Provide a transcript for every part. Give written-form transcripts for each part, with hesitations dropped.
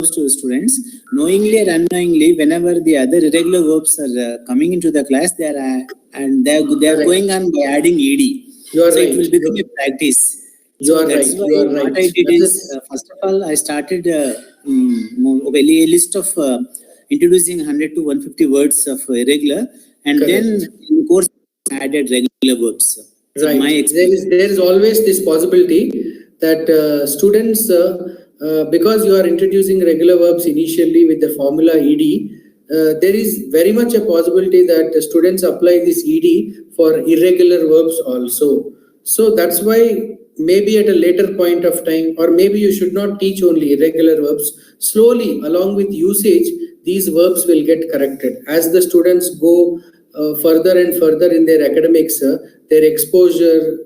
to students, knowingly or unknowingly, whenever the other irregular verbs are coming into the class, they are going on by adding ed. You are so right. It will become a practice. You are that's right. Why you are what right. I did is, first of all, I started a list of introducing 100 to 150 words of irregular, and Correct. then in the course I added regular verbs. So right. My there is always this possibility that students, because you are introducing regular verbs initially with the formula ed, there is very much a possibility that students apply this ed for irregular verbs also. So that's why maybe at a later point of time, or maybe you should not teach only irregular verbs. Slowly, along with usage, these verbs will get corrected. As the students go further and further in their academics, their exposure,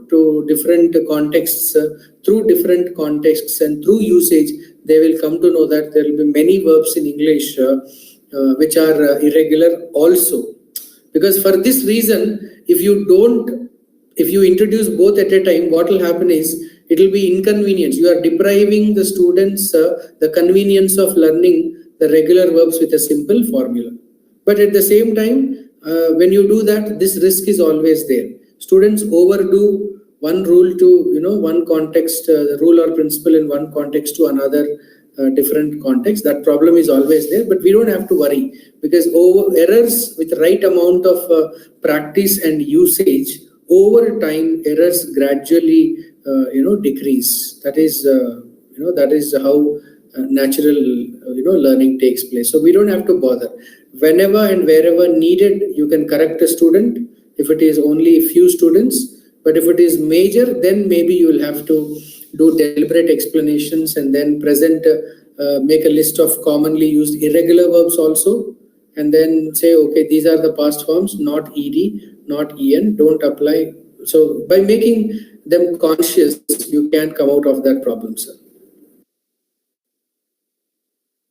to different contexts, through different contexts and through usage, they will come to know that there will be many verbs in English which are irregular also. Because for this reason, if you introduce both at a time, what will happen is it will be inconvenience. You are depriving the students the convenience of learning the regular verbs with a simple formula. But at the same time, when you do that, this risk is always there. Students overdo one rule to one context, the rule or principle in one context to another different context. That problem is always there, but we don't have to worry, because errors with right amount of practice and usage, over time errors gradually decrease. That is how natural learning takes place. So we don't have to bother. Whenever and wherever needed, you can correct a student if it is only few students. But if it is major, then maybe you will have to do deliberate explanations and then make a list of commonly used irregular verbs also, and then say, okay, these are the past forms, not ed, not en, don't apply. So by making them conscious, you can come out of that problem, sir.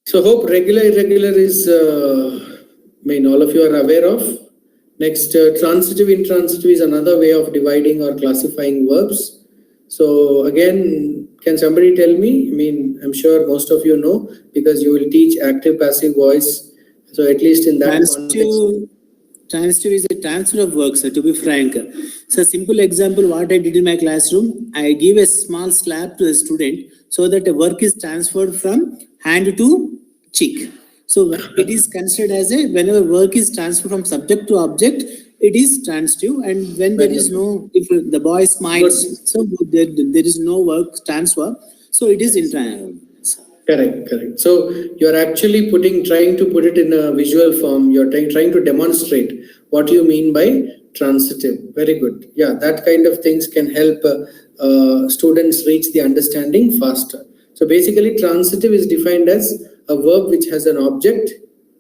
So hope regular, irregular is, all of you are aware of. Next, transitive, intransitive is another way of dividing or classifying verbs. So again, can somebody tell me? I'm sure most of you know, because you will teach active, passive voice. So at least in that Transitive is a transfer of work, sir, to be frank. So simple example, what I did in my classroom, I give a small slap to the student so that the work is transferred from hand to cheek. So it is considered as whenever work is transferred from subject to object, it is transitive. And when there is no, if the boy smiles, so there is no work transfer, so it is intransitive. Correct. So you're actually trying to put it in a visual form. You're trying to demonstrate what you mean by transitive. Very good. Yeah, that kind of things can help students reach the understanding faster. So basically, transitive is defined as a verb which has an object.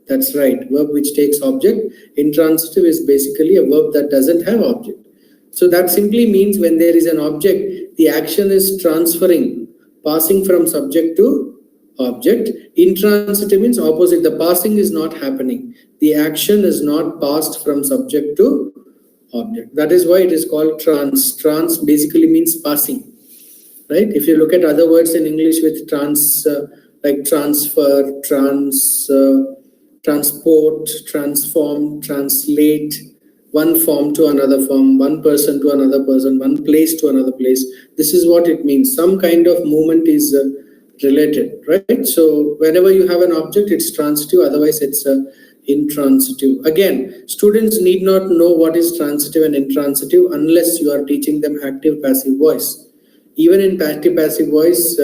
That's right, verb which takes object. Intransitive is basically a verb that doesn't have object. So that simply means when there is an object, the action is transferring, passing from subject to object. Intransitive means opposite. The passing is not happening. The action is not passed from subject to object. That is why it is called trans. Trans basically means passing, right? If you look at other words in English with trans, like transfer, transport, transform, translate, one form to another form, one person to another person, one place to another place. This is what it means. Some kind of movement is related, right? So whenever you have an object, it's transitive, otherwise it's intransitive. Again, students need not know what is transitive and intransitive unless you are teaching them active passive voice. Even in active passive voice,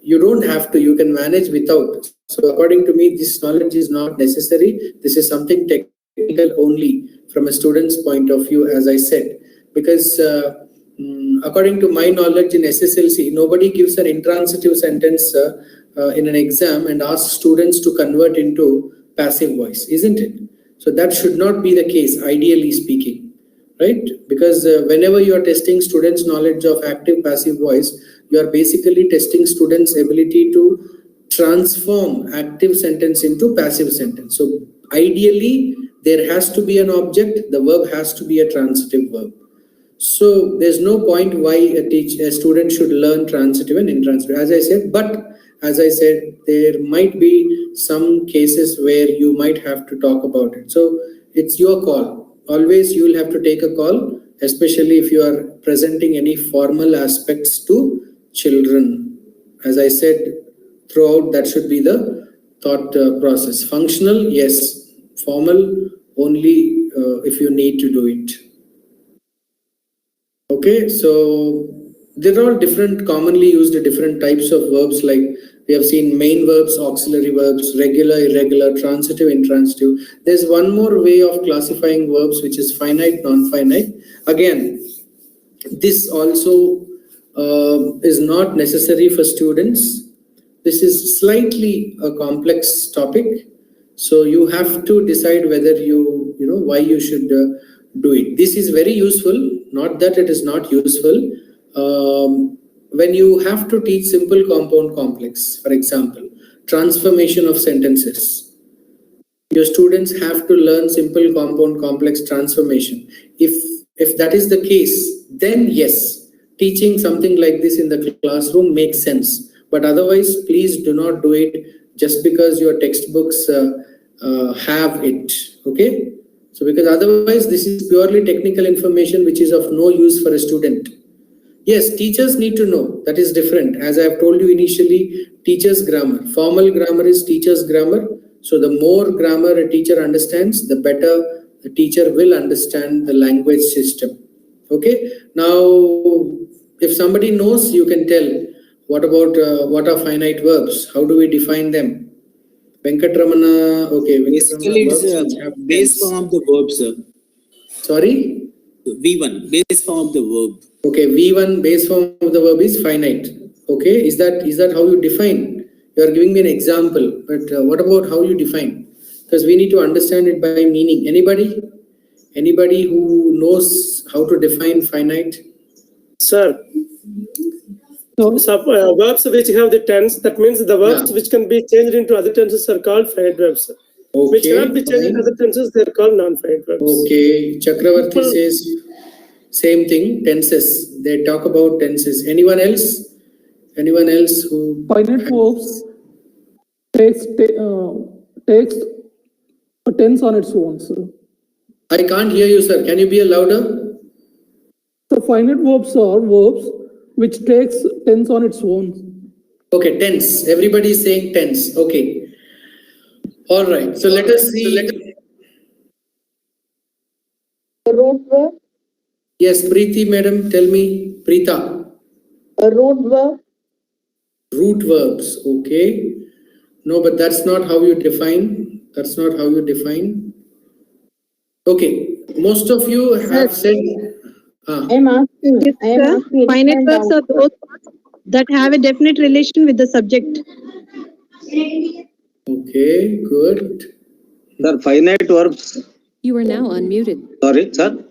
you don't have to, you can manage without. So according to me, this knowledge is not necessary. This is something technical only from a student's point of view, as I said, because according to my knowledge in SSLC, nobody gives an intransitive sentence in an exam and asks students to convert into passive voice, isn't it? So that should not be the case, ideally speaking, right? Because whenever you are testing students' knowledge of active passive voice, you are basically testing students' ability to transform active sentence into passive sentence. So ideally, there has to be an object, the verb has to be a transitive verb. So there's no point why a student should learn transitive and intransitive, as I said. But as I said, there might be some cases where you might have to talk about it. So it's your call. Always you will have to take a call, especially if you are presenting any formal aspects to children. As I said, throughout that should be the thought process. Functional, yes. Formal, only if you need to do it. Okay, so they're all different, commonly used different types of verbs. Like we have seen main verbs, auxiliary verbs, regular, irregular, transitive, intransitive. There's one more way of classifying verbs, which is finite, non-finite. Again, this also is not necessary for students. This is slightly a complex topic, so you have to decide whether you know why you should do it. This is very useful, not that it is not useful. When you have to teach simple compound complex, for example, transformation of sentences, your students have to learn simple compound complex transformation. If that is the case, then yes, teaching something like this in the classroom makes sense. But otherwise, please do not do it just because your textbooks have it. Okay, so because otherwise this is purely technical information which is of no use for a student. Yes, teachers need to know, that is different. As I have told you initially, teachers grammar, formal grammar is teachers grammar. So the more grammar a teacher understands, the better the teacher will understand the language system. Okay, now if somebody knows, you can tell. What about what are finite verbs? How do we define them? Venkatramana, okay. Basically, it's a base form of the verb, sir. Sorry? V1, base form of the verb. Okay, V1 base form of the verb is finite. Okay, is that how you define? You are giving me an example, but what about how you define? Because we need to understand it by meaning. Anybody who knows how to define finite? Sir, so verbs which have the tense, that means the verbs which can be changed into other tenses are called finite verbs. Okay, which cannot be changed into other tenses, they are called non-finite verbs. Okay, Chakravarti says same thing, tenses. They talk about tenses. Anyone else? Anyone else who? Finite verbs takes a tense on its own, sir. I can't hear you, sir. Can you be louder? So finite verbs are verbs which takes tense on its own. Okay, tense. Everybody is saying tense. Okay. All right. So let us see. Root verb. Yes, Preeti, madam, tell me. Preeta. Root verb. Root verbs. Okay. No, but that's not how you define. That's not how you define. Okay. Most of you have said. I am asking. Finite verbs are those that have a definite relation with the subject. Okay, good. Sir, finite verbs. You are now unmuted. Sorry, sir.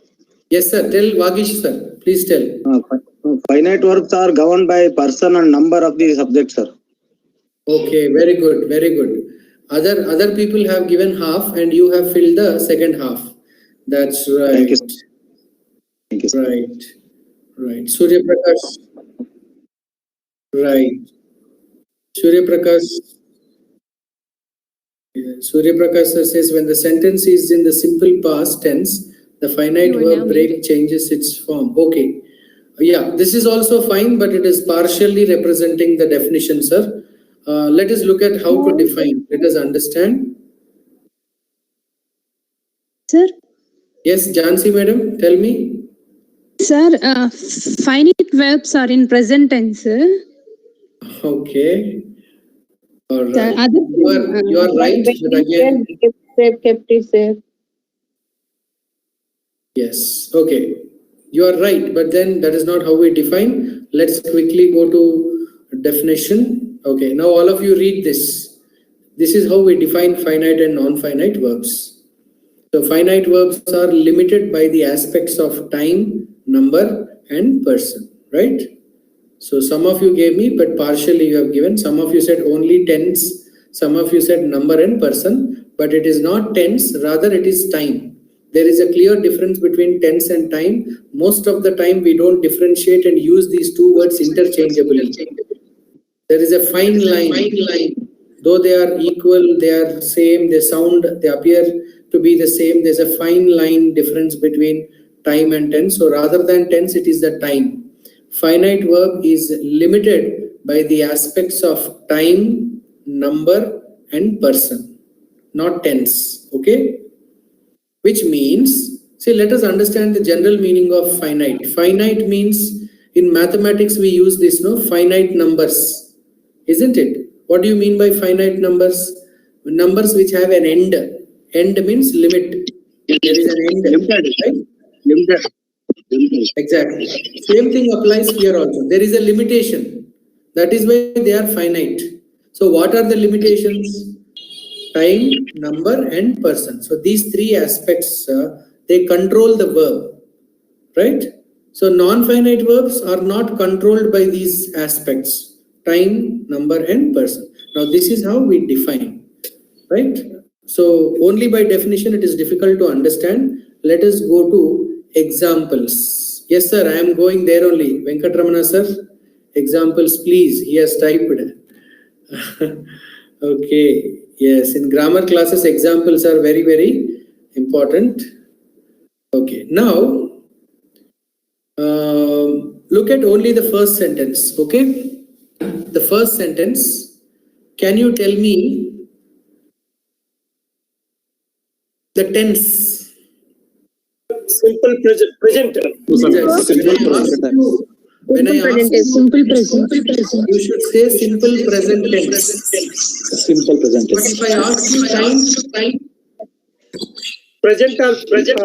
Yes, sir. Tell Vagish, sir. Please tell. Finite verbs are governed by person and number of the subject, sir. Okay, very good, very good. Other people have given half and you have filled the second half. That's right. Thank you. Thank you, sir. Right. Surya Prakash. Right. Surya Prakash. Yeah. Surya Prakash sir says when the sentence is in the simple past tense, the finite verb break changes its form. Okay. Yeah, this is also fine, but it is partially representing the definition, sir. Let us look at how to define. Let us understand. Sir? Yes, Jansi madam, tell me. Sir, finite verbs are in present tense. Okay. All right. Sir, You are right, but again. Kept it safe. Yes. Okay. You are right, but then that is not how we define. Let's quickly go to definition. Okay. Now all of you read this. This is how we define finite and non-finite verbs. So finite verbs are limited by the aspects of time, number, and person, right? So some of you gave me, but partially you have given. Some of you said only tense. Some of you said number and person, but it is not tense, rather it is time. There is a clear difference between tense and time. Most of the time we don't differentiate and use these two words interchangeably. There is a fine line. Though they are equal, they are same, they sound, they appear to be the same. There's a fine line difference between time and tense. So rather than tense, it is the time. Finite verb is limited by the aspects of time, number, and person, not tense. Okay? Which means, see, let us understand the general meaning of finite. Finite means, in mathematics, we use this, no? Finite numbers, isn't it? What do you mean by finite numbers? Numbers which have an end. End means limit. There is an end, right? Limited. Exactly. Same thing applies here also. There is a limitation. That is why they are finite. So what are the limitations? Time, number, and person. So these three aspects, they control the verb, right? So non-finite verbs are not controlled by these aspects: time, number, and person. Now this is how we define, right? So only by definition it is difficult to understand. Let us go to examples. Yes, sir, I am going there only. Venkatramana, sir. Examples, please. He has typed. Okay. Yes, in grammar classes, examples are very, very important. Okay. Now, look at only the first sentence. Okay. The first sentence. Can you tell me the tense? Simple present. When I ask you, Simple present. you should say simple present tense. Simple present But if I ask you time, Present or present,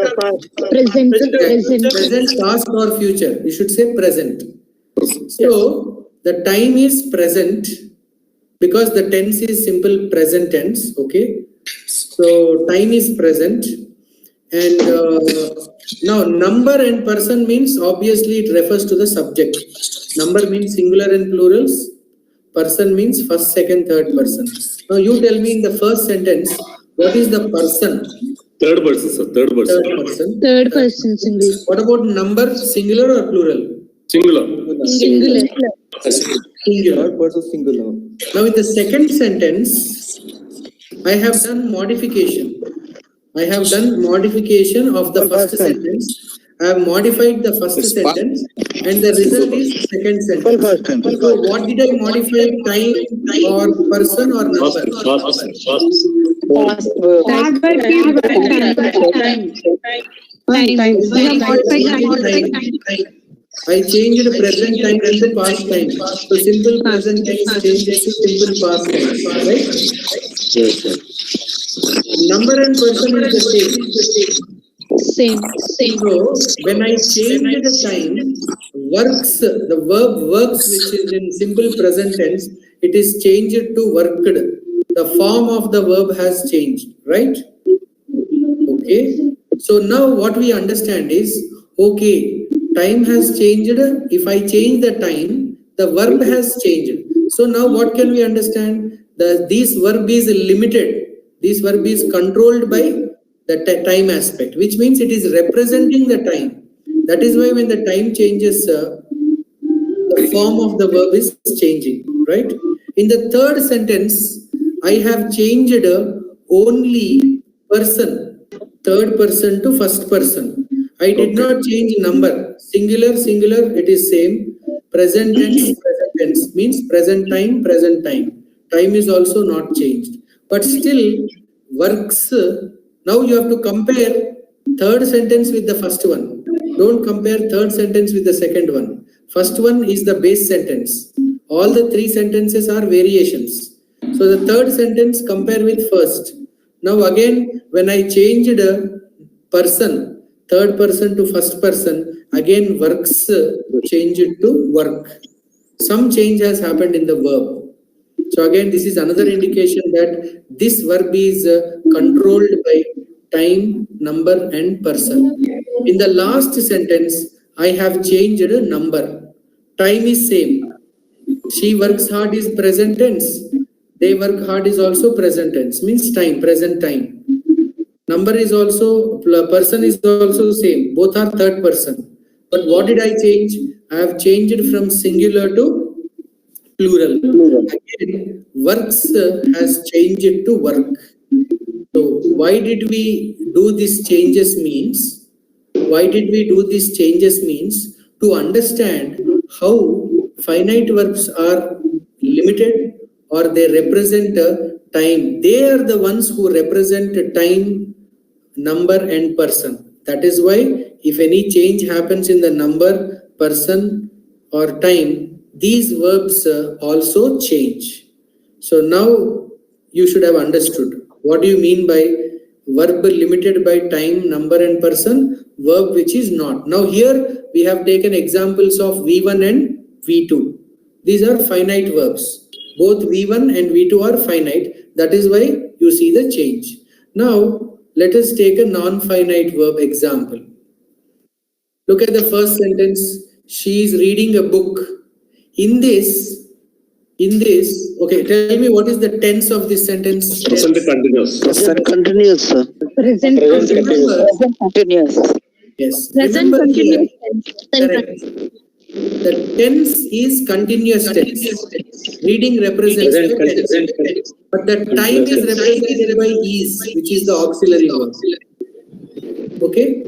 past, or future, you should say present. So the time is present because the tense is simple present tense. Okay. So time is present. And now number and person means obviously it refers to the subject. Number means singular and plurals. Person means first, second, third person. Now you tell me in the first sentence, what is the person? Third person, sir. Third person. Third person. Third person singular. What about number, singular or plural? Singular. Singular. Singular. Third person singular. Now in the second sentence, I have done modification. I have done modification of the first sentence. I have modified the first sentence and the result is second sentence. So what did I modify? Time or person or number? I changed present time into past time. So simple present tense changes to simple past tense, right? Yes, sir. Number and person is the same. Same. So when I change the time, works, the verb works, which is in simple present tense, it is changed to worked. The form of the verb has changed, right? Okay. So now what we understand is, okay, time has changed. If I change the time, the verb has changed. So now what can we understand? This verb is limited. This verb is controlled by the time aspect, which means it is representing the time. That is why when the time changes, the form of the verb is changing, right? In the third sentence, I have changed only person, third person to first person. I did not change number. Singular, it is same. Present tense means present time. Time is also not changed. But still works. Now you have to compare third sentence with the first one. Don't compare third sentence with the second one. First one is the base sentence. All the three sentences are variations. So the third sentence compare with first. Now again, when I changed person, third person to first person, again works changed to work. Some change has happened in the verb. So again, this is another indication that this verb is controlled by time, number, and person. In the last sentence, I have changed a number. Time is same. She works hard is present tense. They work hard is also present tense, means time, present time. Number is also, person is also same. Both are third person. But what did I change? I have changed from singular to Plural. Again, works has changed to work. So why did we do these changes means? Why did we do these changes means to understand how finite verbs are limited or they represent time. They are the ones who represent time, number and person. That is why if any change happens in the number, person or time, these verbs also change. So now you should have understood. What do you mean by verb limited by time, number and person? Verb which is not. Now here we have taken examples of V1 and V2. These are finite verbs. Both V1 and V2 are finite. That is why you see the change. Now let us take a non-finite verb example. Look at the first sentence. She is reading a book. In this, okay, tell me what is the tense of this sentence? Present continuous. Present continuous, sir. Present Continuous. Yes. Present Remember here, continuous tense. correct. The tense is continuous tense. Reading represents the tense. But the time is represented by is, which is the auxiliary verb. Okay?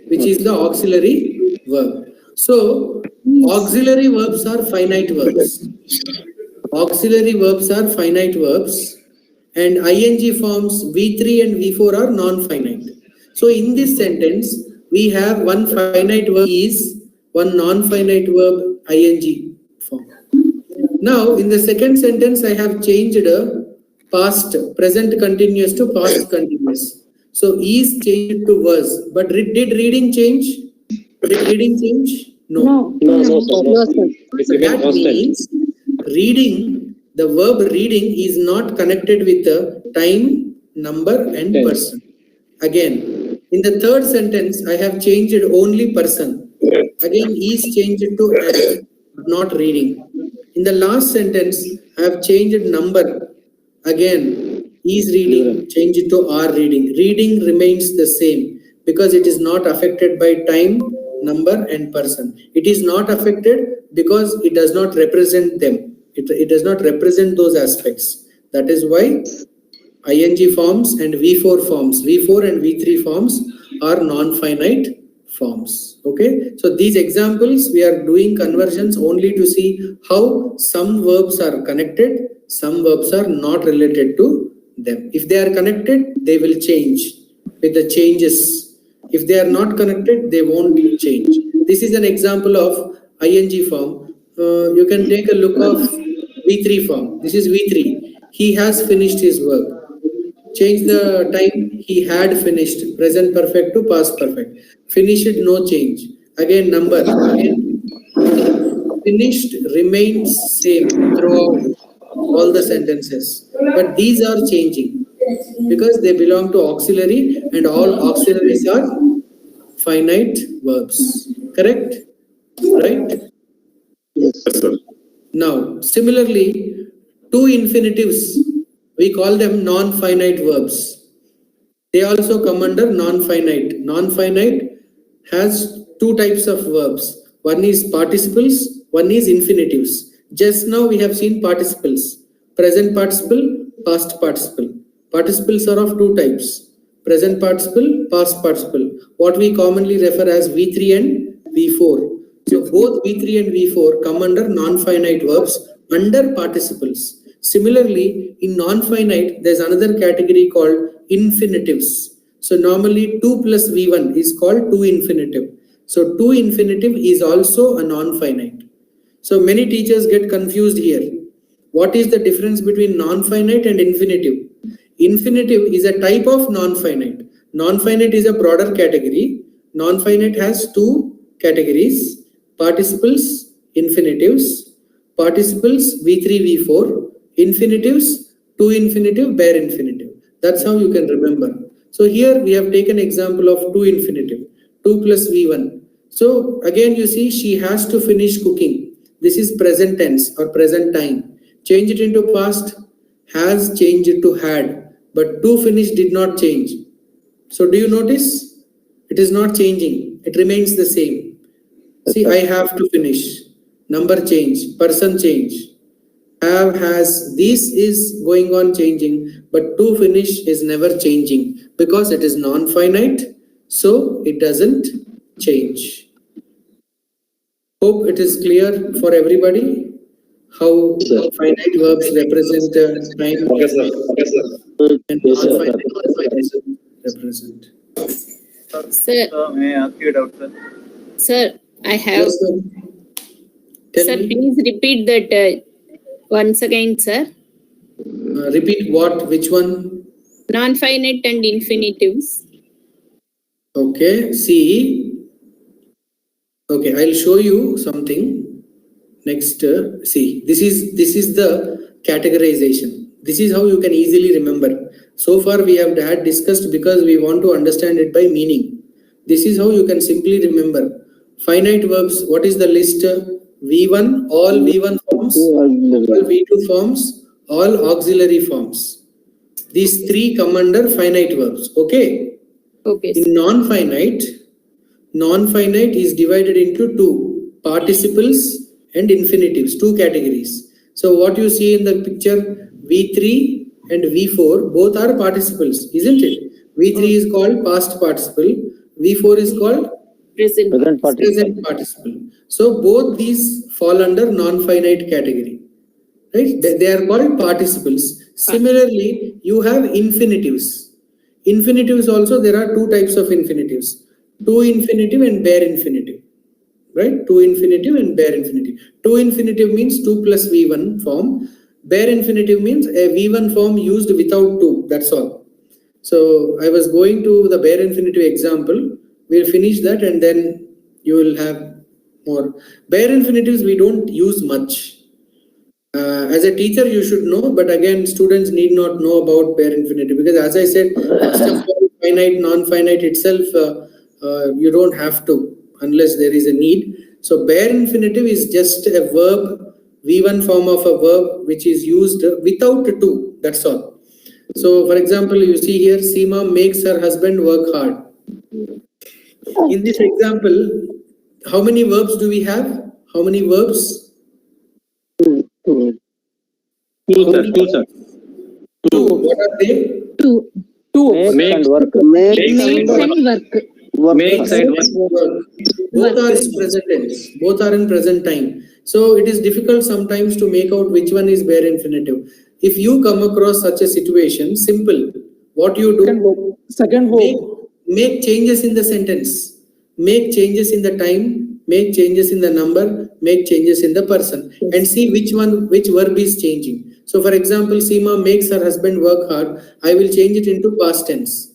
Which is the auxiliary verb. So, auxiliary verbs are finite verbs. Auxiliary verbs are finite verbs. And ing forms V3 and V4 are non-finite. So, in this sentence, we have one finite verb is, one non-finite verb ing form. Now, in the second sentence, I have changed past, present continuous to past continuous. So, is changed to was. But did reading change? Did reading change? No. No, sir. So that means reading, the verb reading is not connected with the time, number and person. Again, in the third sentence, I have changed only person. Again, is changed to as, not reading. In the last sentence, I have changed number. Again, is reading, change it to are reading. Reading remains the same because it is not affected by time, number and person. It is not affected because it does not represent them. It does not represent those aspects. That is why ing forms and V4 forms, V4 and V3 forms are non-finite forms. Okay, so these examples we are doing conversions only to see how some verbs are connected, some verbs are not related to them. If they are connected, they will change with the changes. If they are not connected, they won't change. This is an example of ing form. You can take a look of V3 form. This is V3. He has finished his work. Change the time, he had finished, present perfect to past perfect. Finished, no change. Again, number, again, finished remains same throughout all the sentences. But these are changing because they belong to auxiliary and all auxiliaries are finite verbs. Correct? Right? Yes, sir. Now, similarly, two infinitives, we call them non-finite verbs. They also come under non-finite. Non-finite has two types of verbs. One is participles, one is infinitives. Just now we have seen participles. Present participle, past participle. Participles are of two types. Present participle, past participle. What we commonly refer as V3 and V4. So both V3 and V4 come under non-finite verbs under participles. Similarly, in non-finite, there's another category called infinitives. So normally 2 plus V1 is called 2 infinitive. So 2 infinitive is also a non-finite. So many teachers get confused here. What is the difference between non-finite and infinitive? Infinitive is a type of non-finite. Non-finite is a broader category. Non-finite has two categories: participles, infinitives, participles V3, V4, infinitives, to infinitive, bare infinitive. That's how you can remember. So here we have taken example of to infinitive, 2 plus V1. So again you see she has to finish cooking. This is present tense or present time. Change it into past, has changed it to had, but to finish did not change. So do you notice? It is not changing. It remains the same. See, I have to finish. Number change, person change. have, has, this is going on changing, but to finish is never changing because it is non-finite, so it doesn't change. Hope it is clear for everybody how finite verbs represent time Okay, sir. Okay, sir. and Yes, sir. non-finite verbs represent. Sir, May I ask you a doubt, sir? sir, I have, Yes, sir. Tell sir, me. please repeat that once again, sir. Repeat what? Which one? Non-finite and infinitives. Okay. See. Okay, I'll show you something. Next, see. This is the categorization. This is how you can easily remember. So far we have had discussed because we want to understand it by meaning. This is how you can simply remember. Finite verbs. What is the list? V1, all V1 forms, all V2 forms, all auxiliary forms. These three come under finite verbs. Okay. Okay, sir. In non-finite is divided into two: participles and infinitives, two categories. So what you see in the picture, V3 and V4, both are participles, isn't it? V3 is called past participle, V4 is called Present. present participle. So both these fall under non-finite category, right? They are called participles. Similarly, you have infinitives. Infinitives also, there are two types of infinitives: to infinitive and bare infinitive, right? To infinitive and bare infinitive. To infinitive means 2 plus V1 form. Bare infinitive means a V1 form used without 2. That's all. So I was going to the bare infinitive example. We'll finish that and then you will have more. Bare infinitives we don't use much. As a teacher, you should know, but again, students need not know about bare infinitive because, as I said, first of all, finite, non-finite itself, you don't have to unless there is a need. So, bare infinitive is just a verb, V1 form of a verb which is used without to. That's all. So, for example, you see here, Seema makes her husband work hard. In this example, how many verbs do we have? How many verbs? Two, sir. Two. What are they? Two. Make and work. Makes and work. Makes and work. Both are in present tense. Both are in present time. So it is difficult sometimes to make out which one is bare infinitive. If you come across such a situation, simple. What you do? Second verb. Make changes in the sentence. Make changes in the time. Make changes in the number. Make changes in the person. And see which verb is changing. So for example, Seema makes her husband work hard. I will change it into past tense.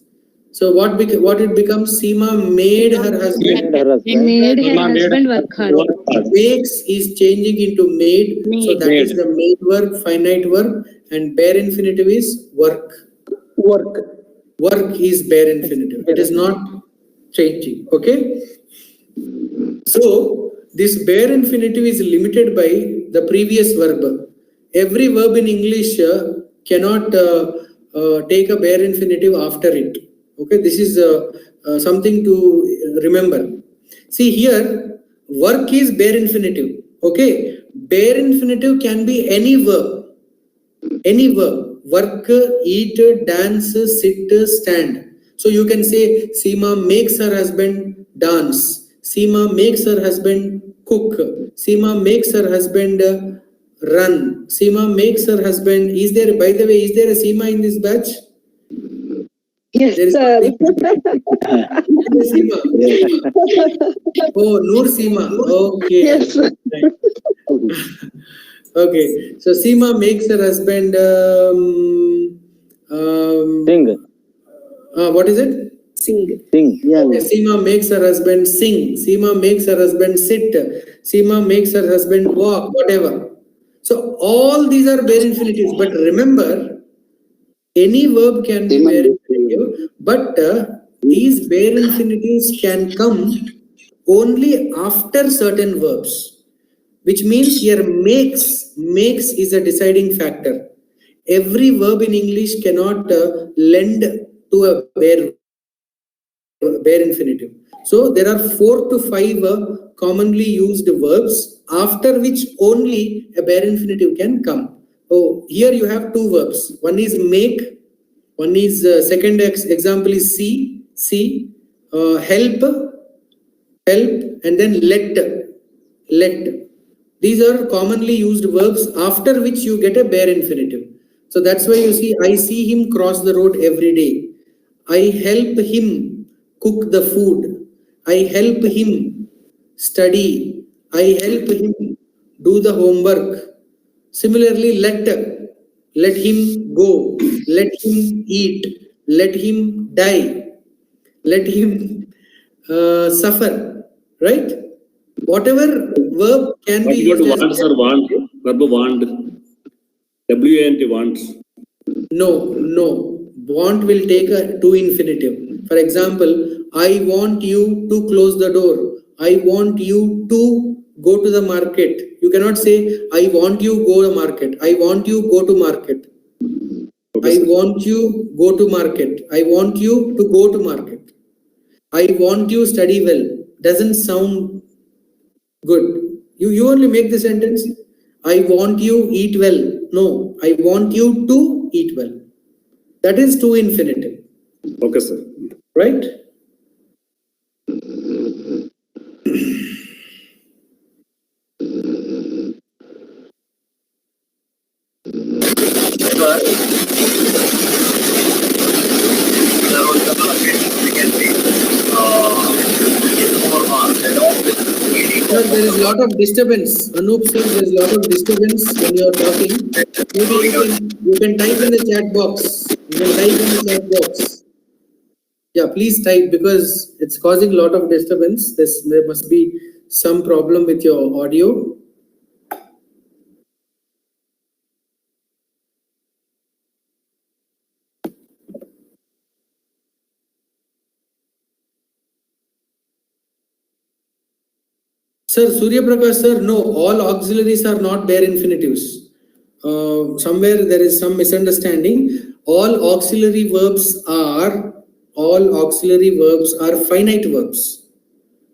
So what it becomes? Seema made her husband. Made her husband work hard. Makes is changing into made. So that is the made verb, finite verb, and bare infinitive is work. Work is bare infinitive. It is not changing. Okay. So this bare infinitive is limited by the previous verb. Every verb in English cannot take a bare infinitive after it. Okay, this is something to remember. See here, work is bare infinitive. Okay, bare infinitive can be any verb. Any verb. Work, eat, dance, sit, stand. So you can say Seema makes her husband dance. Seema makes her husband cook. Seema makes her husband run. Seema makes her husband. Is there, by the way, is there a Seema in this batch? Yes, There is sir. Seema. Oh, Noor Seema. Okay. Yes, sir. Okay. So Seema makes her husband. Sing. What is it? Sing. Yeah. Okay, Seema makes her husband sing. Seema makes her husband sit. Seema makes her husband walk. Whatever. So all these are bare infinitives. But remember, any verb can be bare infinitive. But these bare infinitives can come only after certain verbs. Which means here makes is a deciding factor. Every verb in English cannot lend to a bare infinitive. So there are 4 to 5 commonly used verbs after which only a bare infinitive can come. Oh, here you have two verbs. One is make, one is second example is see, help, and then let. These are commonly used verbs after which you get a bare infinitive. So that's why you see, I see him cross the road every day. I help him cook the food. I help him study. I help him do the homework. Similarly, let him go, let him eat, let him die, let him suffer, right? Whatever verb can be What used about as wants or want? Verb want. W-A-N-T wants. no. Want will take a to infinitive. For example, I want you to close the door. I want you to go to the market. You cannot say, I want you go to market. I want you go to market. Okay, I sir. want you go to market. I want you to go to market. I want you study well. Doesn't sound good. You only make the sentence. I want you eat well. No, I want you to eat well. That is to infinitive, Okay, sir. right? Sir, there is a lot of disturbance. Anup sir, there is a lot of disturbance when you are talking. Maybe you can type in the chat box. You can type in the chat box. Yeah, please type because it's causing a lot of disturbance. There must be some problem with your audio. Sir, Surya Prakash sir, no, all auxiliaries are not bare infinitives. Somewhere there is some misunderstanding. All auxiliary verbs are finite verbs.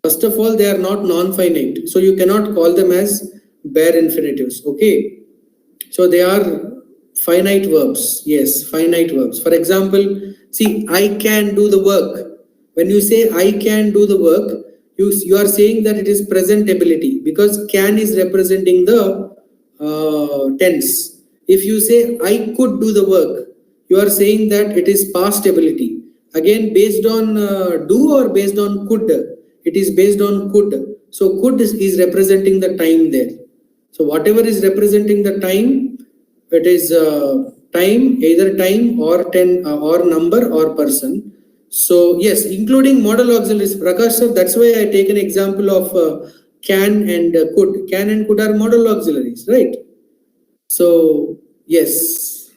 First of all, they are not non-finite, so you cannot call them as bare infinitives. Okay, so they are finite verbs. Yes, finite verbs. For example, see, I can do the work. When you say I can do the work, you are saying that it is present ability because can is representing the tense. If you say I could do the work, you are saying that it is past ability. Again, based on do or based on could? It is based on could. So could is representing the time there. So whatever is representing the time, it is time, either time or or number or person. So yes, including model auxiliaries. Prakash sir, that's why I take an example of can and could. Can and could are model auxiliaries, right? So yes.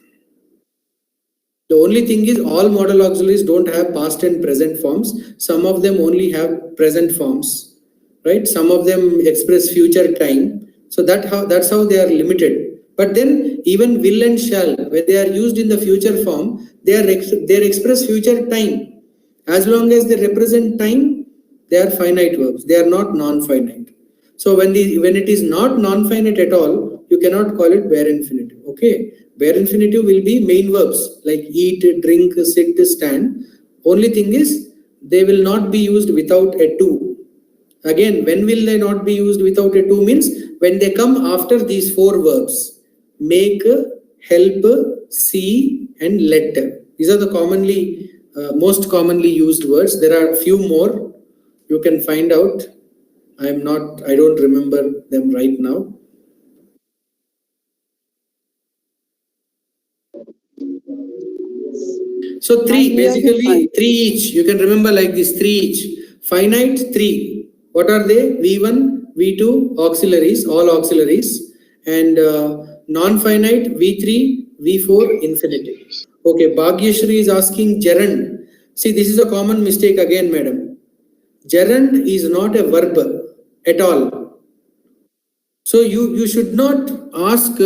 The only thing is all model auxiliaries don't have past and present forms. Some of them only have present forms, right? Some of them express future time. So that's how they are limited. But then even will and shall, when they are used in the future form, they express future time. As long as they represent time, they are finite verbs. They are not non-finite. So when it is not non-finite at all, you cannot call it bare infinitive. Okay, bare infinitive will be main verbs like eat, drink, sit, stand. Only thing is they will not be used without a to. Again, when will they not be used without a to means when they come after these four verbs: make, help, see, and let. These are the most commonly used words. There are a few more you can find out. I don't remember them right now. So basically three each. You can remember like this, three each. Finite, three. What are they? V1, V2, auxiliaries, all auxiliaries. And non-finite, V3, V4, infinitive. Okay, Bhagyashri is asking gerund. See, this is a common mistake again, madam. Gerund is not a verb at all. So you should not ask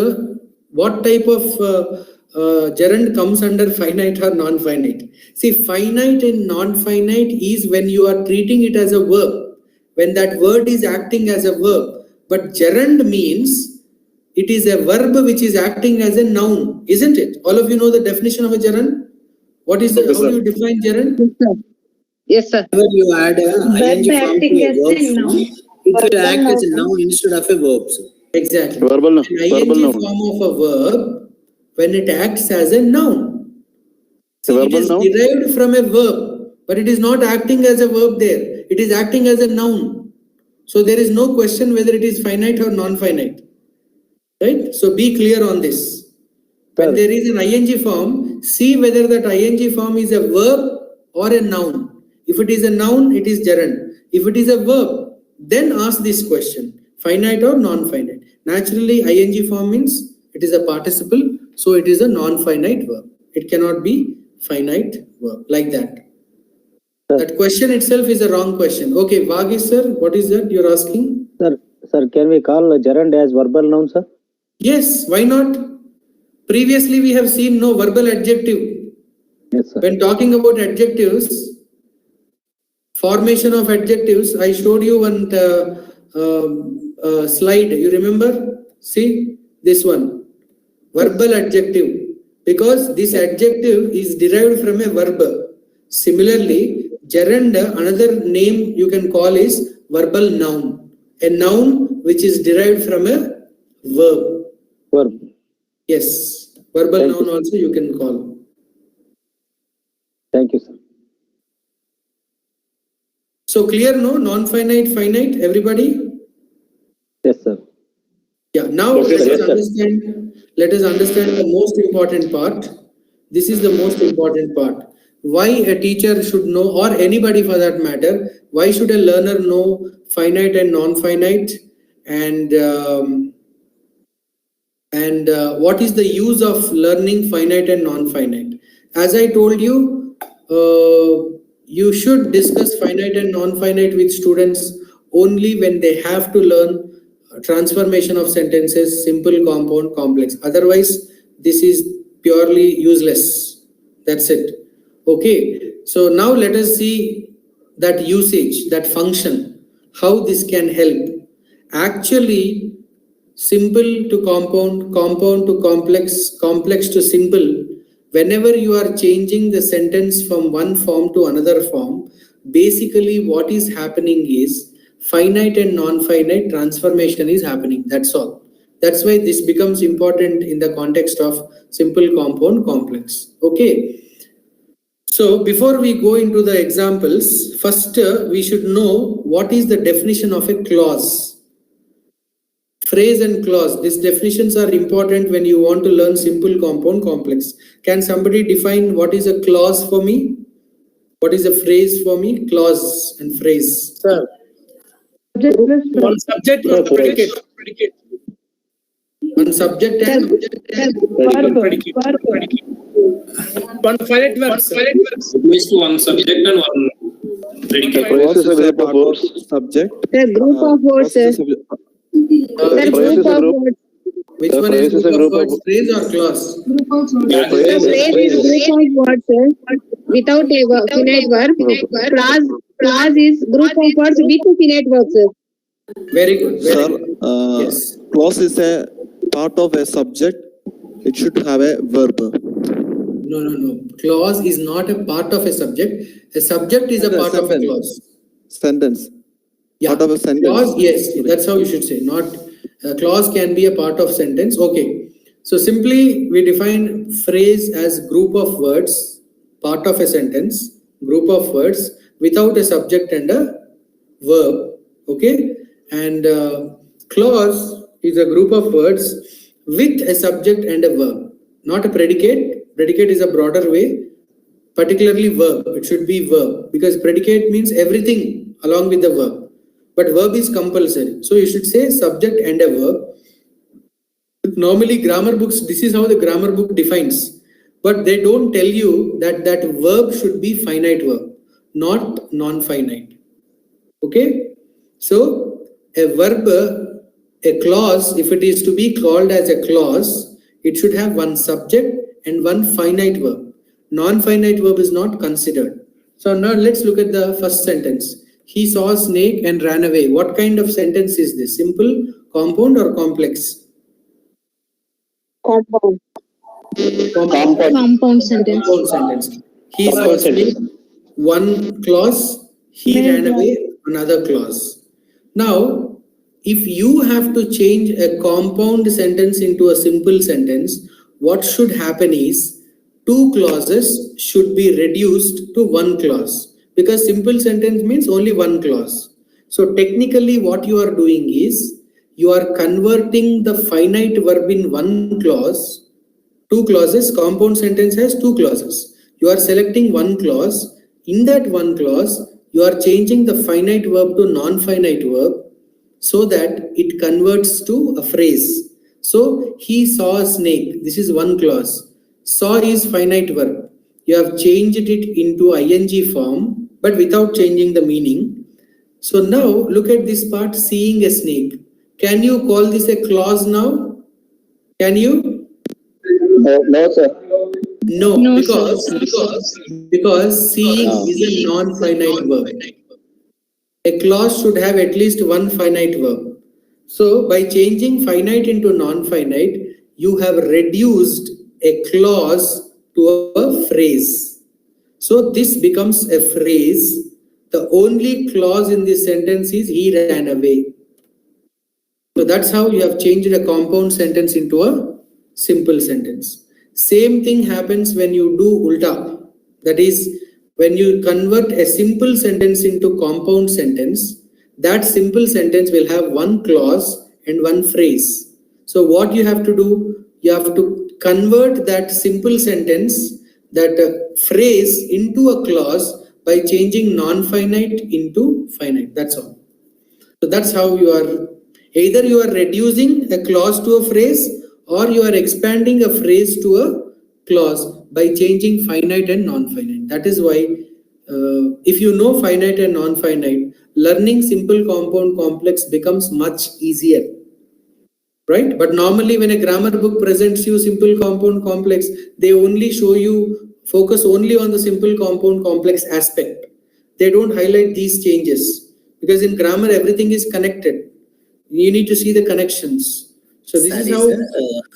what type of gerund comes under finite or non-finite. See, finite and non-finite is when you are treating it as a verb, when that word is acting as a verb. But gerund means it is a verb which is acting as a noun, isn't it? All of you know the definition of a gerund? What is the, how do you define gerund? Yes, sir. Yes, sir. Whenever you add a ing form acting to a as verb a noun. form, it will act as a noun instead of a verb. Sir. Exactly. Verbal noun. An Verbal ing noun. form of a verb when it acts as a noun. See, it Verbal is noun? derived from a verb, but it is not acting as a verb there. It is acting as a noun. So there is no question whether it is finite or non-finite. Right? So be clear on this. When there is an ing form, see whether that ing form is a verb or a noun. If it is a noun, it is gerund. If it is a verb, then ask this question, finite or non-finite. Naturally, ing form means it is a participle, so it is a non-finite verb. It cannot be finite verb like that. That question itself is a wrong question. Okay, Vagish sir, what is that you're asking? Sir, can we call gerund as verbal noun, sir? Yes, why not? Previously, we have seen no verbal adjective. Yes, sir. When talking about adjectives, formation of adjectives, I showed you one slide. You remember? See this one, verbal adjective. Because this adjective is derived from a verb. Similarly, gerund, another name you can call is verbal noun. A noun which is derived from a verb. Verb. Yes, verbal noun also you can call. Thank you, sir. So clear, no? Non-finite, finite, everybody? Yes, sir. Yeah, now let us understand the most important part. This is the most important part. Why a teacher should know, or anybody for that matter, why should a learner know finite and non-finite, and what is the use of learning finite and non-finite? As I told you, you should discuss finite and non-finite with students only when they have to learn transformation of sentences, simple, compound, complex. Otherwise, this is purely useless. That's it. Okay. So now let us see that usage, that function, how this can help. Actually, simple to compound, compound to complex, complex to simple. Whenever you are changing the sentence from one form to another form, basically what is happening is finite and non-finite transformation is happening. That's all. That's why this becomes important in the context of simple, compound, complex. Okay. So before we go into the examples, first we should know what is the definition of a clause. Phrase and clause. These definitions are important when you want to learn simple, compound, complex. Can somebody define what is a clause for me? What is a phrase for me? Clause and phrase. Sir, one subject, one predicate. One subject and Predicate. One finite verb, sir. It means one subject and one predicate. Clause is a group of verbs. Subject. The group of words, sir. The group of words. which one is group of words? Phrase or clause? The phrase is group of words, sir. Without a finite verb. Clause is group of words with a finite verb, sir. Very good. Sir, Yes. clause is a part of a subject. It should have a verb. No. Clause is not a part of a subject. A subject is a part of a clause. Sentence. Yeah. Part of a sentence. Clause, yes, that's how you should say. Not a clause can be a part of sentence. Okay. So simply we define phrase as group of words, part of a sentence, group of words without a subject and a verb. Okay. And clause is a group of words with a subject and a verb, not a predicate. Predicate is a broader way, particularly verb. It should be verb because predicate means everything along with the verb. But verb is compulsory. So you should say subject and a verb. Normally grammar books, this is how the grammar book defines. But they don't tell you that that verb should be finite verb, not non-finite. Okay? So a verb, a clause, if it is to be called as a clause, it should have one subject and one finite verb. Non-finite verb is not considered. So now let's look at the first sentence. He saw a snake and ran away. What kind of sentence is this? Simple, compound or complex? Compound. Compound sentence. He saw a snake, one clause, he ran away, another clause. Now, if you have to change a compound sentence into a simple sentence, what should happen is two clauses should be reduced to one clause, because simple sentence means only one clause. So technically what you are doing is you are converting the finite verb in one clause. Two clauses, compound sentence has two clauses. You are selecting one clause. In that one clause, you are changing the finite verb to non-finite verb so that it converts to a phrase. So, he saw a snake. This is one clause. Saw is finite verb. You have changed it into ing form, but without changing the meaning. So now, look at this part, seeing a snake. Can you call this a clause now? Can you? No, sir. No, because seeing is a non-finite verb. A clause should have at least one finite verb. So by changing finite into non-finite, you have reduced a clause to a phrase. So this becomes a phrase. The only clause in this sentence is he ran away. So that's how you have changed a compound sentence into a simple sentence. Same thing happens when you do ulta. That is, when you convert a simple sentence into compound sentence, that simple sentence will have one clause and one phrase. So what you have to do, you have to convert that simple sentence, that phrase into a clause by changing non-finite into finite. That's all. So that's how you are, either you are reducing a clause to a phrase or you are expanding a phrase to a clause by changing finite and non-finite. That is why if you know finite and non-finite, learning simple compound complex becomes much easier. Right? But normally when a grammar book presents you simple compound complex, they only show you, focus only on the simple compound complex aspect. They don't highlight these changes, because in grammar everything is connected. You need to see the connections. So this is how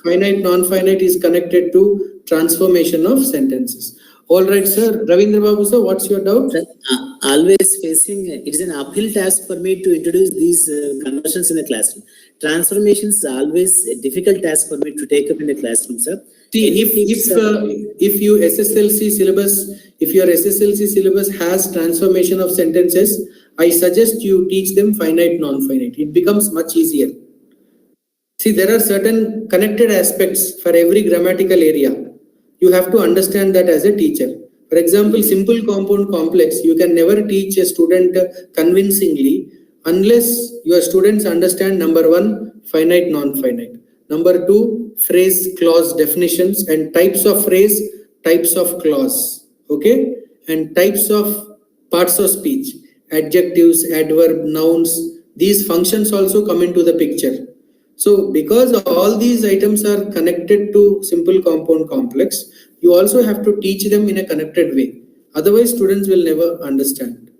finite, non-finite is connected to transformation of sentences. All right, sir. Ravindra Babu, sir, what's your doubt? Always facing, it is an uphill task for me to introduce these conversions in the classroom. Transformations is always a difficult task for me to take up in the classroom, sir. See, if your SSLC syllabus has transformation of sentences, I suggest you teach them finite, non-finite. It becomes much easier. See, there are certain connected aspects for every grammatical area. You have to understand that as a teacher. For example, simple compound complex, you can never teach a student convincingly unless your students understand number one, finite, non-finite. Number two, phrase, clause definitions and types of phrase, types of clause. Okay? And types of parts of speech, adjectives, adverb, nouns. These functions also come into the picture. So because all these items are connected to simple compound complex, you also have to teach them in a connected way. Otherwise, students will never understand.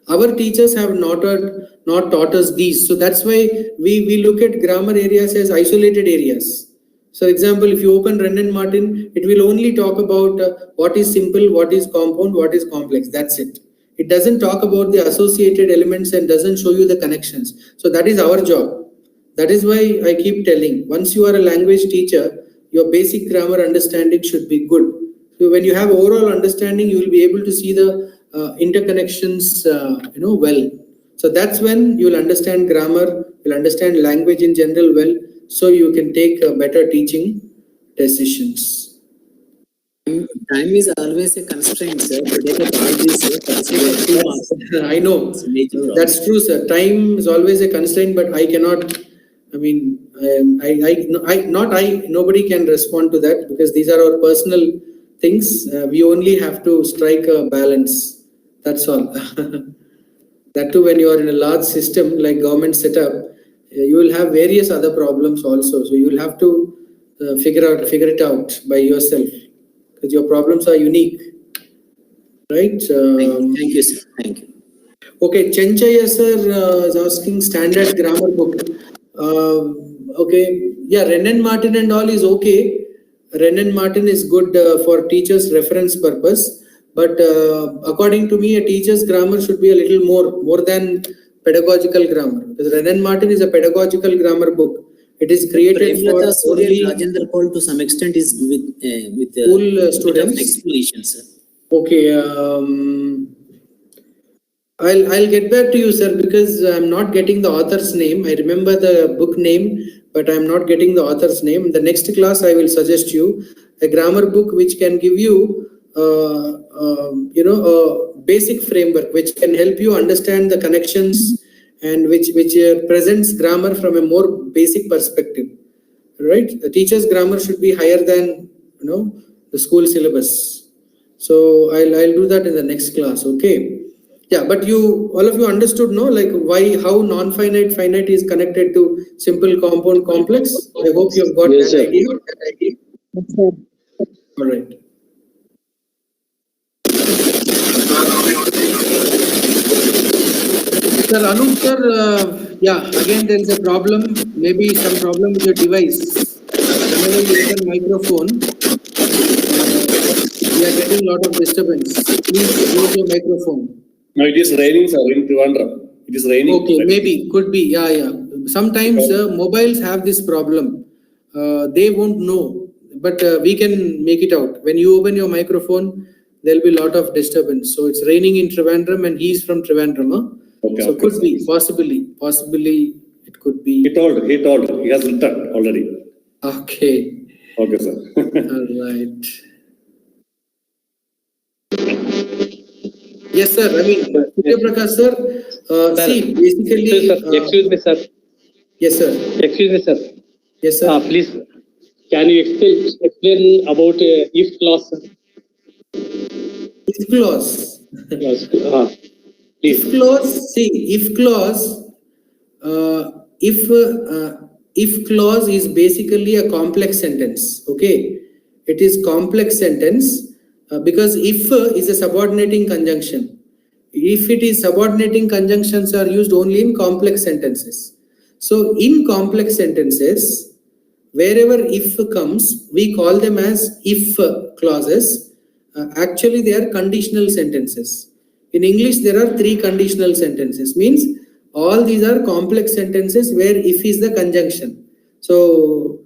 Our teachers have not taught us these. So that's why we look at grammar areas as isolated areas. So example, if you open Wren and Martin, it will only talk about what is simple, what is compound, what is complex. That's it. It doesn't talk about the associated elements and doesn't show you the connections. So that is our job. That is why I keep telling, once you are a language teacher, your basic grammar understanding should be good. So when you have overall understanding, you will be able to see the interconnections, well. So that's when you will understand grammar, you'll understand language in general well, so you can take better teaching decisions. Time is always a constraint, sir. To take up all these I know. That's true, sir. Time is always a constraint, but I cannot. I mean, nobody can respond to that because these are our personal things. We only have to strike a balance. That's all. That too, when you are in a large system like government setup, you will have various other problems also. So you will have to figure it out by yourself because your problems are unique, right? Thank you, sir. Thank you. Okay, Chenchaya sir is asking standard grammar book. Okay, yeah, Wren and Martin and all is okay, Wren and Martin is good for teachers' reference purpose, but according to me, a teacher's grammar should be a little more than pedagogical grammar. Because Wren and Martin is a pedagogical grammar book. It is created for only Rajendra Paul to some extent is with school students. Explanation, sir. Okay, I'll get back to you, sir, because I'm not getting the author's name. I remember the book name, but I'm not getting the author's name. In the next class, I will suggest you a grammar book which can give you, a basic framework which can help you understand the connections and which presents grammar from a more basic perspective. Right? The teacher's grammar should be higher than the school syllabus. So I'll do that in the next class. Okay. Yeah, but all of you understood, no? Like how non-finite, finite is connected to simple, compound, complex. I hope you have got that idea. All right. Sir, Anup sir, yeah, again there is a problem. Maybe some problem with your device. Whenever you open microphone, we are getting a lot of disturbance. Please close your microphone. No, it is raining, sir, in Trivandrum. It is raining. Okay, maybe, could be, yeah. Sometimes mobiles have this problem. They won't know, but we can make it out. When you open your microphone, there will be a lot of disturbance. So it's raining in Trivandrum and he's from Trivandrum. Huh? Okay, so could be, possibly it could be. He told, he has written already. Okay. Okay, sir. All right. Yes, sir. I mean, Prakash, sir. See, basically. Excuse me, sir. Yes, sir. Excuse me, sir. Yes, sir. Please, can you explain about if clause, sir? If clause. Please. If clause. See, if clause. If clause is basically a complex sentence. Okay, it is complex sentence. Because if is a subordinating conjunction. If it is subordinating conjunctions are used only in complex sentences. So in complex sentences, wherever if comes, we call them as if clauses. Actually, they are conditional sentences. In English, there are 3 conditional sentences. Means all these are complex sentences where if is the conjunction. So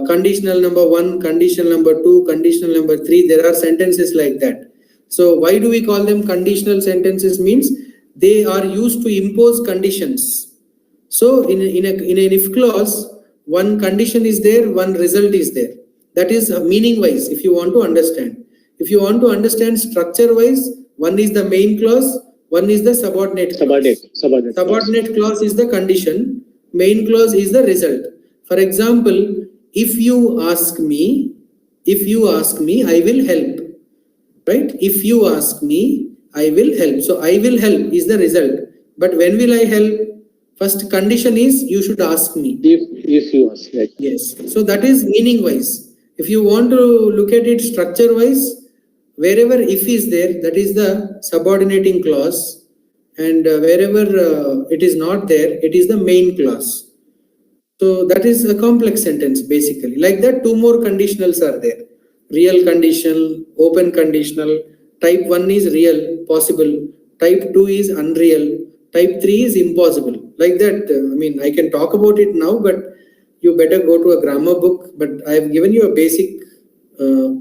conditional number 1, conditional number 2, conditional number 3, there are sentences like that. So why do we call them conditional sentences? Means they are used to impose conditions. So in an if clause, one condition is there, one result is there. That is meaning wise if you want to understand. If you want to understand structure wise, one is the main clause, one is the subordinate clause. Subordinate clause is the condition, main clause is the result. For example, if you ask me, I will help. Right? If you ask me, I will help. So I will help is the result. But when will I help? First condition is you should ask me. If you ask. Right. Yes. So that is meaning wise. If you want to look at it structure wise, wherever if is there, that is the subordinating clause. And wherever it is not there, it is the main clause. So that is a complex sentence basically. Like that, 2 more conditionals are there. Real conditional, open conditional. Type 1 is real, possible. Type 2 is unreal. Type 3 is impossible. Like that, I can talk about it now, but you better go to a grammar book. But I have given you a basic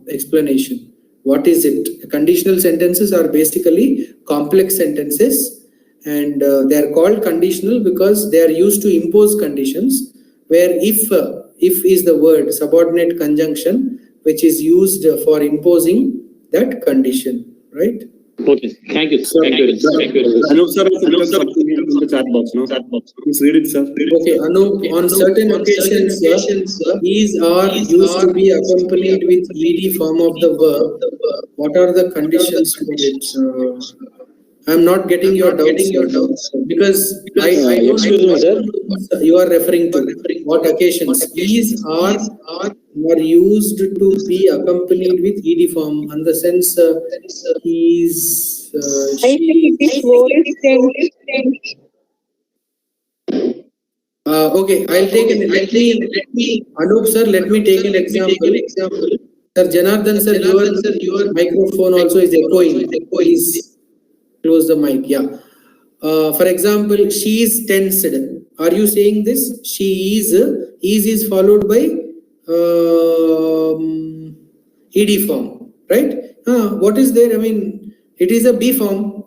explanation. What is it? Conditional sentences are basically complex sentences. And they are called conditional because they are used to impose conditions. Where if is the word subordinate conjunction which is used for imposing that condition, right? Okay, thank you. Thank you. Anup sir has written something in the chat box, no? Please read it, sir. Okay, Anup, on certain occasions, is are used to be accompanied with ed form of the verb. What are the conditions for it? I'm not getting your doubts because I don't know what you are referring to. What occasions? These are used to be accompanied with ed form, in the sense he's, I think it is Okay, I'll take let me, Anup sir, let me take an example. Sir Janardhan sir, your microphone also is echoing. Please close the mic. Yeah. For example, she is tensed. Are you saying this? She is followed by ed form, right? What is there? I mean, it is a B form.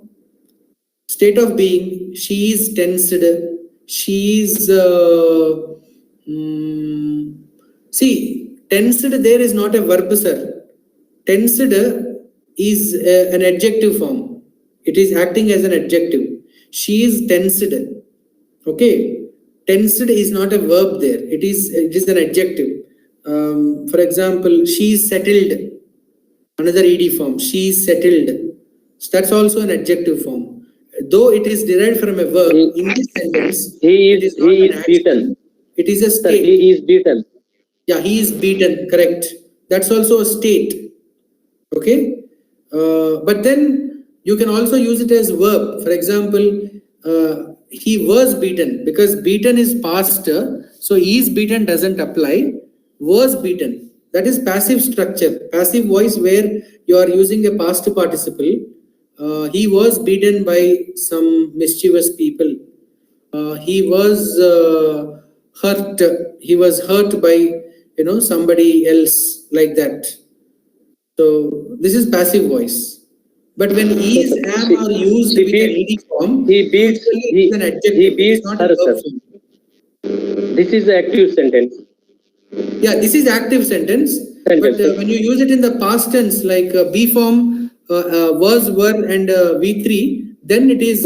State of being. She is tensed. She is. See, tensed there is not a verb, sir. Tensed is an adjective form. It is acting as an adjective. She is tensed. Okay, tensed is not a verb there. It is an adjective. For example, she is settled. Another ed form. She is settled. So that's also an adjective form. Though it is derived from a verb, in this sentence, it is beaten. It is a state. Sir, he is beaten. Yeah, he is beaten. Correct. That's also a state. Okay. But then you can also use it as verb. For example, he was beaten, because beaten is past. So is beaten doesn't apply. Was beaten. That is passive structure. Passive voice where you are using a past participle. He was beaten by some mischievous people. He was hurt. He was hurt by somebody else, like that. So this is passive voice. But when is, am are used with an ed form, He beats. it's an adjective. He It's beats not her, a verb sir. form. This is the active sentence. Yeah, this is active sentence. But when you use it in the past tense, like B form, was, were, and V3, then it is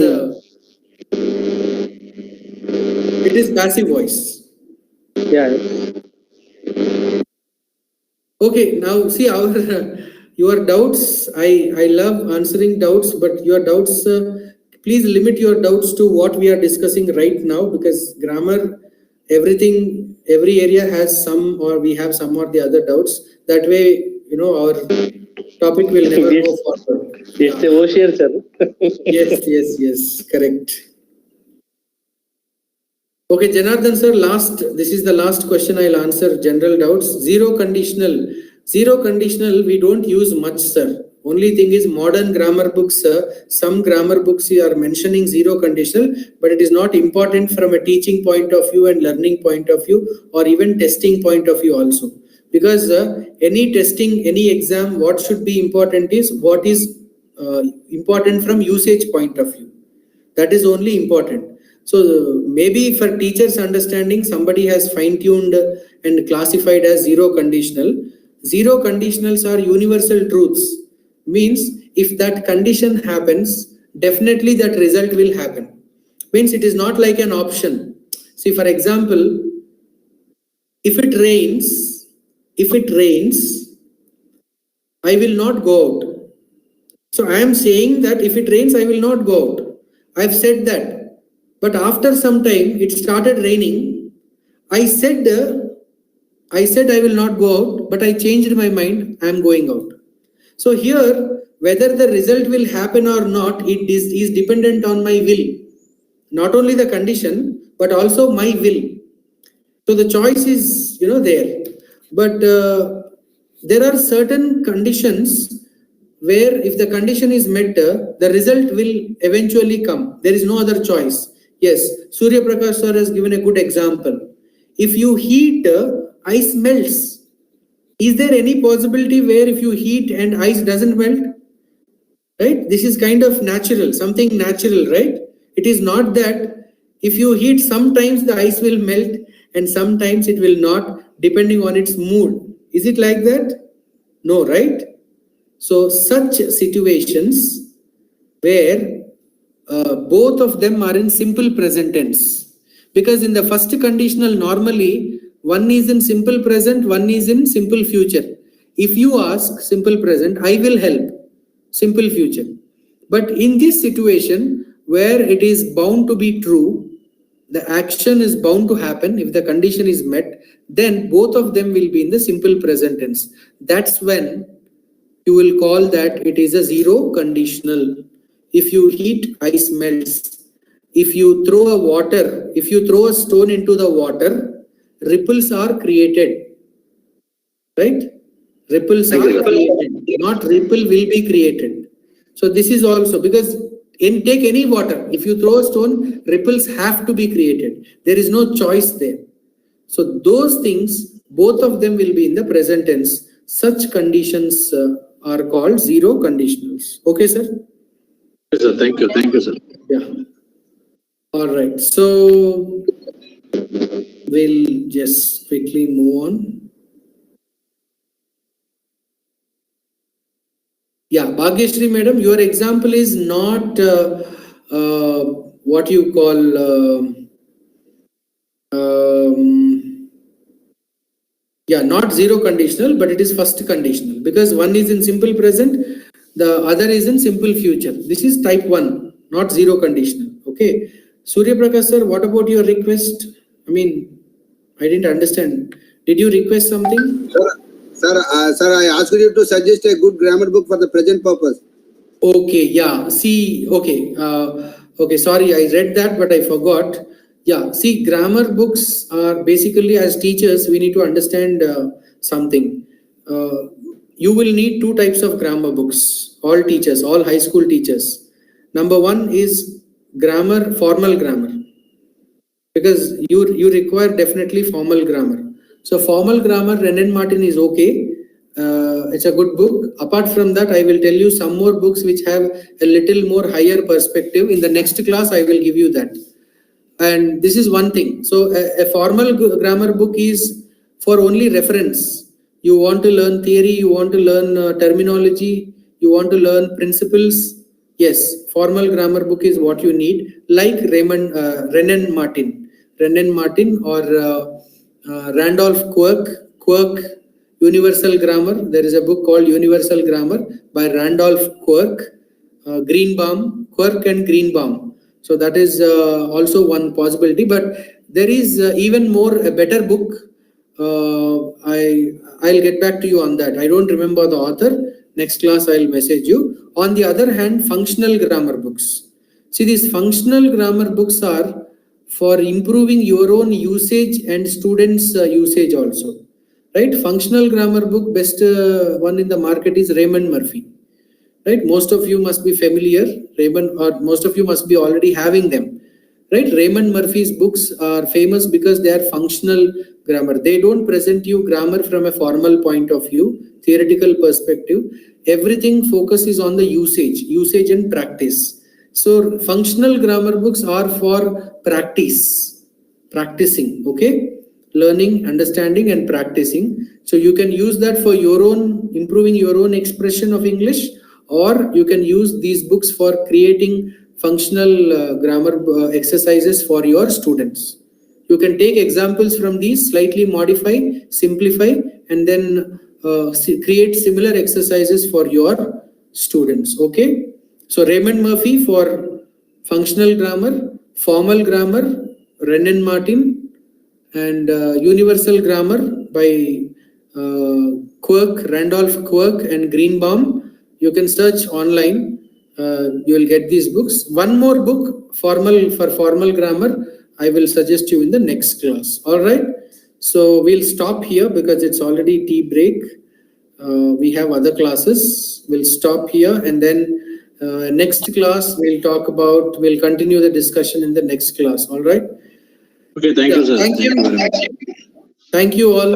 passive voice. Yeah. Okay, now see our your doubts. I love answering doubts, but your doubts, please limit your doubts to what we are discussing right now, because grammar, everything, every area has some, or we have some or the other doubts. That way, our topic will never go forward. It's the ocean, sir. Yes, correct. Okay, Janardhan sir, this is the last question I'll answer, general doubts. Zero conditional, we don't use much, sir. Only thing is modern grammar books, some grammar books are mentioning zero conditional, but it is not important from a teaching point of view and learning point of view, or even testing point of view also. Because any testing, any exam, what should be important is what is important from usage point of view. That is only important. So maybe for teachers' understanding, somebody has fine-tuned and classified as zero conditional. Zero conditionals are universal truths. Means if that condition happens, definitely that result will happen. Means it is not like an option. See, for example, if it rains, I will not go out. So I am saying that if it rains, I will not go out. I've said that. But after some time, it started raining. I said I will not go out, but I changed my mind. I am going out. So here, whether the result will happen or not, it is dependent on my will. Not only the condition, but also my will. So the choice is, there. But there are certain conditions where if the condition is met, the result will eventually come. There is no other choice. Yes, Surya Prakash sir has given a good example. If you heat, ice melts. Is there any possibility where if you heat and ice doesn't melt? Right? This is kind of natural, something natural, right? It is not that if you heat, sometimes the ice will melt and sometimes it will not, depending on its mood. Is it like that? No, right? So such situations where both of them are in simple present tense, because in the first conditional normally one is in simple present, one is in simple future. If you ask simple present, I will help, simple future. But in this situation where it is bound to be true, the action is bound to happen, if the condition is met, then both of them will be in the simple present tense. That's when you will call that it is a zero conditional. If you heat, ice melts. if you throw a stone into the water, ripples are created. Right? Ripples are created, not ripple will be created. So this is also because take any water, if you throw a stone, ripples have to be created. There is no choice there. So those things, both of them will be in the present tense. Such conditions are called zero conditionals. Okay, sir? Yes, sir. Thank you. Thank you, sir. Yeah. All right. So we'll just quickly move on. Yeah, Bhagyashree madam, your example is not what you call not zero conditional, but it is first conditional because one is in simple present, the other is in simple future. This is type 1, not zero conditional. Okay. Surya Prakash sir, what about your request? I mean, I didn't understand. Did you request something? Sir, I asked you to suggest a good grammar book for the present purpose. Okay, yeah. See, okay. Okay, sorry, I read that, but I forgot. Yeah, see, grammar books are basically, as teachers, we need to understand something. You will need two types of grammar books, all teachers, all high school teachers. Number one is grammar, formal grammar, because you require definitely formal grammar. So formal grammar, Renan Martin is okay. It's a good book. Apart from that, I will tell you some more books which have a little more higher perspective. In the next class, I will give you that. And this is one thing. So a formal grammar book is for only reference. You want to learn theory, you want to learn terminology, you want to learn principles. Yes, formal grammar book is what you need, like Renan Martin or Randolph Quirk, Universal Grammar. There is a book called Universal Grammar by Randolph Quirk, Quirk and Greenbaum. So that is also one possibility. But there is even more a better book. I'll get back to you on that. I don't remember the author. Next class I'll message you. On the other hand, functional grammar books. See, these functional grammar books are for improving your own usage and students' usage also. Right? Functional grammar book, best one in the market is Raymond Murphy. Right? Most of you must be familiar, most of you must be already having them. Right? Raymond Murphy's books are famous because they are functional grammar. They don't present you grammar from a formal point of view, theoretical perspective. Everything focuses on the usage and practice. So functional grammar books are for practicing, okay? Learning, understanding and practicing. So you can use that for your own, improving your own expression of English, or you can use these books for creating functional grammar exercises for your students. You can take examples from these, slightly modify, simplify, and then create similar exercises for your students. Okay. So Raymond Murphy for functional grammar, formal grammar, Renan Martin, and Universal Grammar by Randolph Quirk and Greenbaum. You can search online. You will get these books. One more book, for formal grammar, I will suggest you in the next class. All right. So we'll stop here because it's already tea break. We have other classes. We'll stop here, and then next class we'll continue the discussion in the next class. All right. Okay, thank you, sir. Thank you. Thank you very much. Thank you all.